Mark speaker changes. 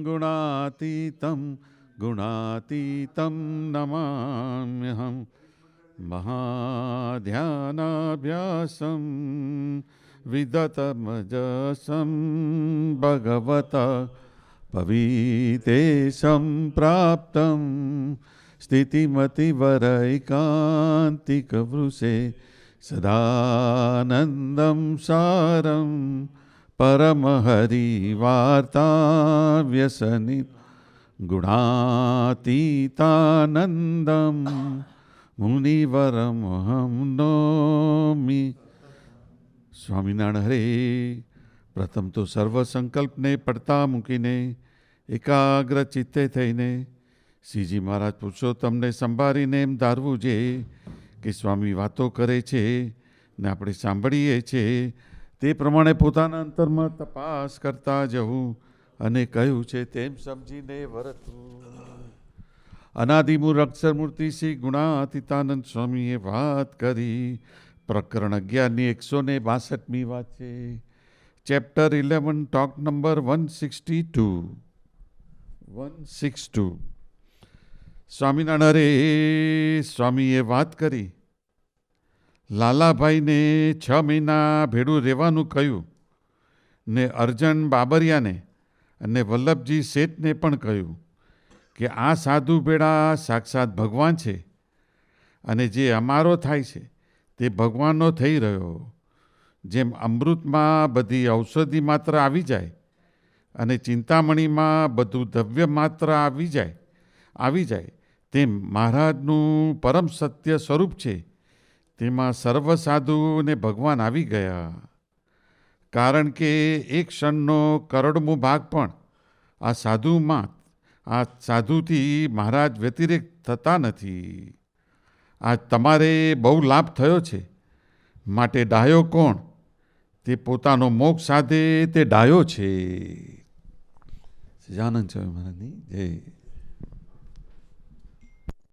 Speaker 1: गुणातीतं गुणातीतं नमाम्यहं महाध्यानाभ्यासं विदतमजसं भगवता पवीतेशं प्राप्तं स्थितिमतिवरैकान्तिकवृषे सदानन्दं सारं परमहरिवार्ताव्यसनि गुणातीतानन्दं मुनिवरमहं नौमि. સ્વામિનારાયણ હરે. પ્રથમ તો સર્વ સંકલ્પને પડતા મૂકીને એકાગ્ર ચિત્તે થઈને શ્રીજી મહારાજ પુરુષોત્તમને સંભાળીને એમ ધારવું છે કે સ્વામી વાતો કરે છે ને આપણે સાંભળીએ છીએ તે પ્રમાણે પોતાના અંતરમાં તપાસ કરતા જવું અને કહ્યું છે તેમ સમજીને વર્તવું. અનાદિમૂળ અક્ષરમૂર્તિ શ્રી ગુણાતીતાનંદ સ્વામીએ વાત કરી. પ્રકરણ 11ની 162મી વાત છે. Chapter 11 talk number 162. સ્વામિનારાયણ હરે. સ્વામીએ વાત કરી. લાલાભાઈને 6 મહિના ભેડું રહેવાનું કહ્યું ને અર્જન બાબરિયાને અને વલ્લભજી શેઠને પણ કહ્યું કે આ સાધુ ભેડા સાક્ષાત ભગવાન છે અને જે અમારો થાય છે તે ભગવાનનો થઈ રહ્યો. જેમ અમૃતમાં બધી ઔષધિ માત્ર આવી જાય અને ચિંતામણીમાં બધું દ્રવ્ય માત્ર આવી જાય તેમ મહારાજનું પરમ સત્ય સ્વરૂપ છે તેમાં સર્વ સાધુને ભગવાન આવી ગયા. કારણ કે એક ક્ષણનો કરોડમો ભાગ પણ આ સાધુથી મહારાજ વ્યતિરેક થતા નથી. આ તમારે બહુ લાભ થયો છે માટે ડાયો કોણ? તે પોતાનો મોક્ષ સાધે તે ડાયો છે. સજાનંદ સ્વામી મહારાજની જય.